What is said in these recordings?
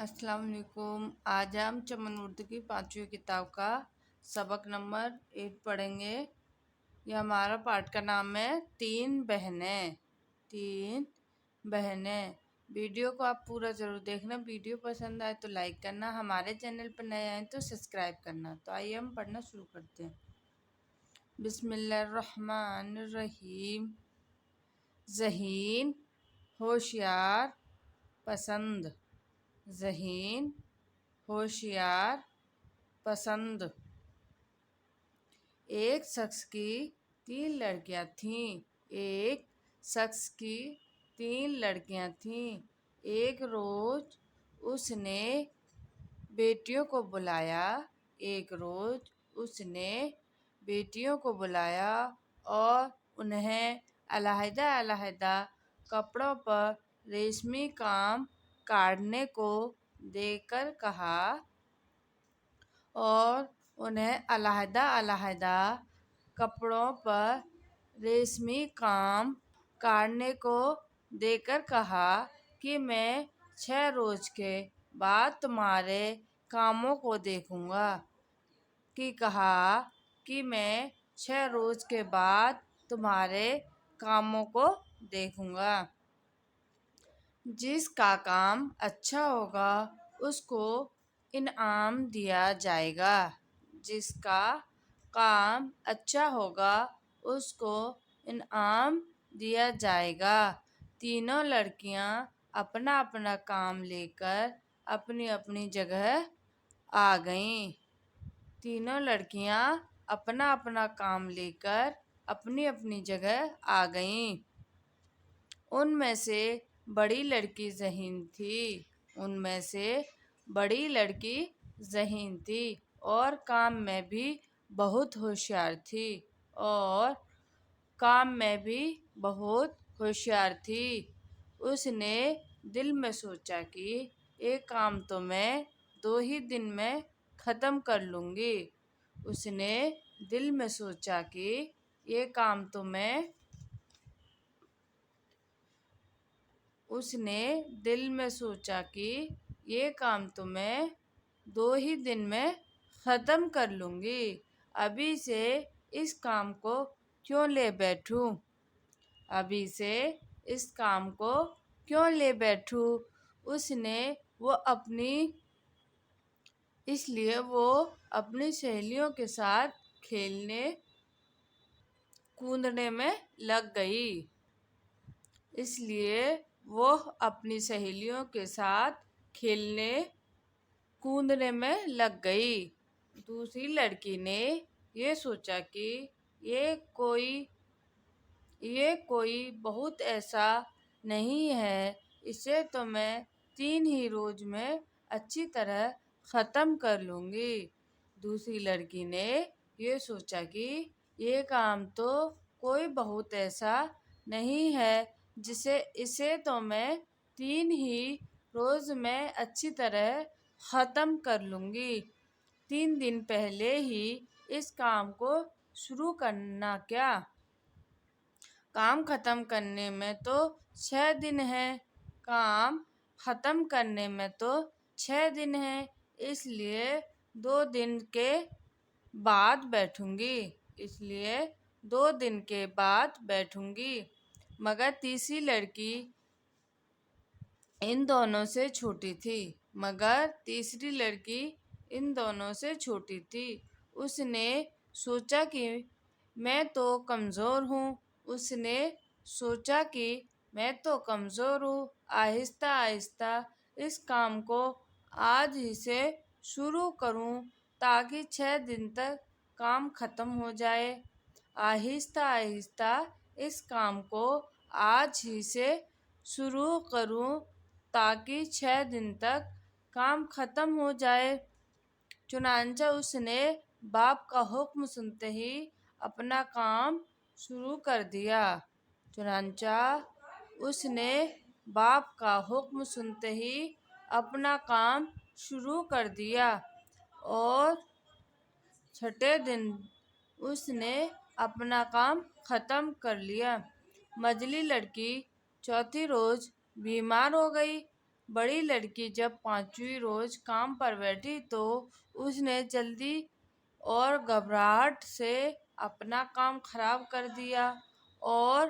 अस्सलाम वालेकुम। आज हम चमन उर्दू की 5वीं किताब का सबक नंबर 8 पढ़ेंगे। यह हमारा पाठ का नाम है तीन बहनें। तीन बहनें। वीडियो को आप पूरा ज़रूर देखना। वीडियो पसंद आए तो लाइक करना, हमारे चैनल पर नए आए तो सब्सक्राइब करना। तो आइए हम पढ़ना शुरू करते हैं। बिस्मिल्लाहिर्रहमानिर्रहीम। ज़हीन, होशियार, पसंद। ज़हीन, होशियार, पसंद। एक शख्स की 3 लड़कियां थीं। एक शख्स की 3 लड़कियां थीं। एक रोज उसने बेटियों को बुलाया। एक रोज उसने बेटियों को बुलाया और उन्हें अलहदा अलहदा कपड़ों पर रेशमी काम काटने को देकर कहा और उन्हें अलहदा अलहदा कपड़ों पर रेशमी काम काटने को देकर कहा कि मैं 6 रोज के बाद तुम्हारे कामों को देखूंगा। कहा कि मैं 6 रोज के बाद तुम्हारे कामों को देखूंगा। जिसका काम अच्छा होगा उसको इनाम दिया जाएगा। जिसका काम अच्छा होगा उसको इनाम दिया जाएगा। तीनों लड़कियां अपना अपना काम लेकर अपनी अपनी जगह आ गईं। तीनों लड़कियां अपना अपना काम लेकर अपनी अपनी जगह आ गईं। उनमें से बड़ी लड़की ज़हीन थी। उनमें से बड़ी लड़की ज़हीन थी और काम में भी बहुत होशियार थी। और काम में भी बहुत होशियार थी। उसने दिल में सोचा कि ये काम तो मैं 2 ही दिन में ख़त्म कर लूँगी। उसने दिल में सोचा कि ये काम तो मैं उसने दिल में सोचा कि ये काम तो मैं 2 ही दिन में ख़त्म कर लूँगी। अभी से इस काम को क्यों ले बैठूं? अभी से इस काम को क्यों ले बैठूं? इसलिए वो अपनी सहेलियों के साथ खेलने कूदने में लग गई। इसलिए वो अपनी सहेलियों के साथ खेलने कूदने में लग गई। दूसरी लड़की ने ये सोचा कि ये कोई बहुत ऐसा नहीं है, इसे तो मैं 3 ही रोज में अच्छी तरह ख़त्म कर लूँगी। दूसरी लड़की ने ये सोचा कि ये काम तो कोई बहुत ऐसा नहीं है, इसे तो मैं 3 ही रोज में अच्छी तरह ख़त्म कर लूँगी। 3 दिन पहले ही इस काम को शुरू करना क्या? काम ख़त्म करने में तो 6 दिन है। काम ख़त्म करने में तो 6 दिन है। इसलिए 2 दिन के बाद बैठूंगी। इसलिए 2 दिन के बाद बैठूंगी। मगर तीसरी लड़की इन दोनों से छोटी थी। मगर तीसरी लड़की इन दोनों से छोटी थी। उसने सोचा कि मैं तो कमज़ोर हूँ। उसने सोचा कि मैं तो कमज़ोर हूँ। आहिस्ता आहिस्ता इस काम को आज ही से शुरू करूँ ताकि 6 दिन तक काम ख़त्म हो जाए। आहिस्ता आहिस्ता इस काम को आज ही से शुरू करूँ ताकि 6 दिन तक काम ख़त्म हो जाए। चुनांचे उसने बाप का हुक्म सुनते ही अपना काम शुरू कर दिया। चुनांचा उसने बाप का हुक्म सुनते ही अपना काम शुरू कर दिया और 6 दिन उसने अपना काम ख़त्म कर लिया। मझली लड़की चौथी रोज बीमार हो गई। بڑی لڑکی جب 5ویں روز کام پر بیٹھی تو اس نے جلدی اور گھبراہٹ سے اپنا کام خراب کر دیا اور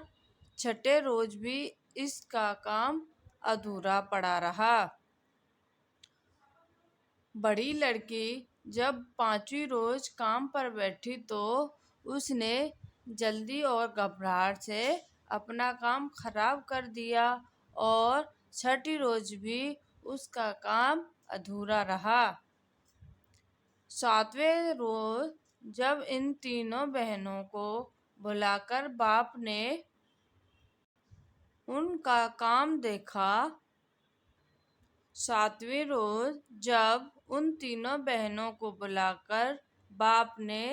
6 روز بھی اس کا کام ادھورا پڑا رہا۔ بڑی لڑکی جب 5ویں روز کام پر بیٹھی تو اس نے جلدی اور گھبراہٹ سے اپنا کام خراب کر دیا اور 6 روز بھی اس کا کام ادھورا رہا۔ 7ویں روز جب ان تینوں بہنوں کو بلا کر باپ نے ان کا کام دیکھا 7ویں روز جب ان تینوں بہنوں کو بلا کر باپ نے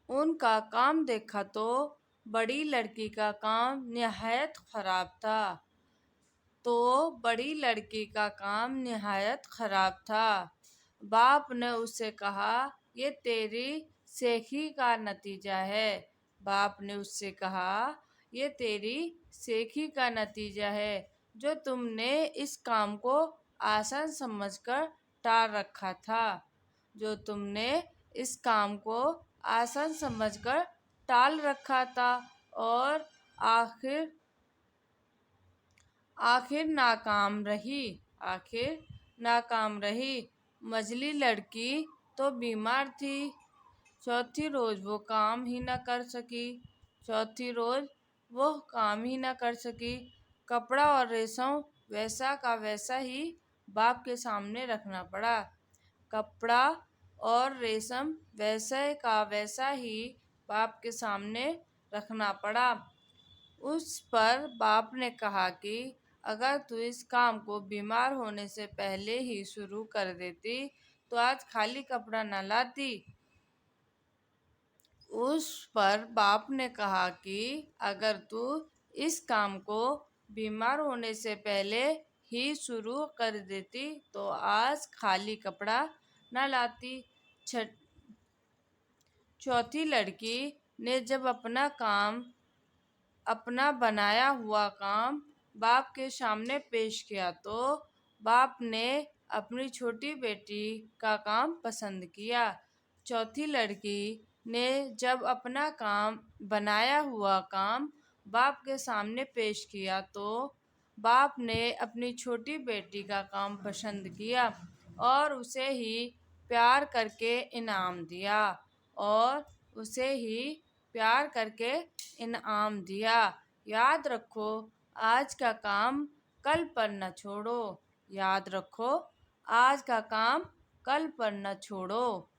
ان کا کام دیکھا تو بڑی لڑکی کا کام نہایت خراب تھا۔ باپ نے اس سے کہا، یہ تیری سیکھی کا نتیجہ ہے جو تم نے اس کام کو آسان سمجھ کر ٹال رکھا تھا اور آخر ناکام رہی۔ منجلی لڑکی تو بیمار تھی، چوتھی روز وہ کام ہی نہ کر سکی۔ کپڑا اور ریشم ویسا کا ویسا ہی باپ کے سامنے رکھنا پڑا۔ اس پر باپ نے کہا کہ اگر تو اس کام کو بیمار ہونے سے پہلے ہی شروع کر دیتی تو آج خالی کپڑا نہ لاتی۔ چوتھی لڑکی نے جب اپنا بنایا ہوا کام باپ کے سامنے پیش کیا تو باپ نے اپنی چھوٹی بیٹی کا کام پسند کیا۔ چوتھی لڑکی نے جب اپنا بنایا ہوا کام باپ کے سامنے پیش کیا تو باپ نے اپنی چھوٹی بیٹی کا کام پسند کیا اور اسے ہی پیار کر کے انعام دیا۔ یاد رکھو آج کا کام کل پر نہ چھوڑو۔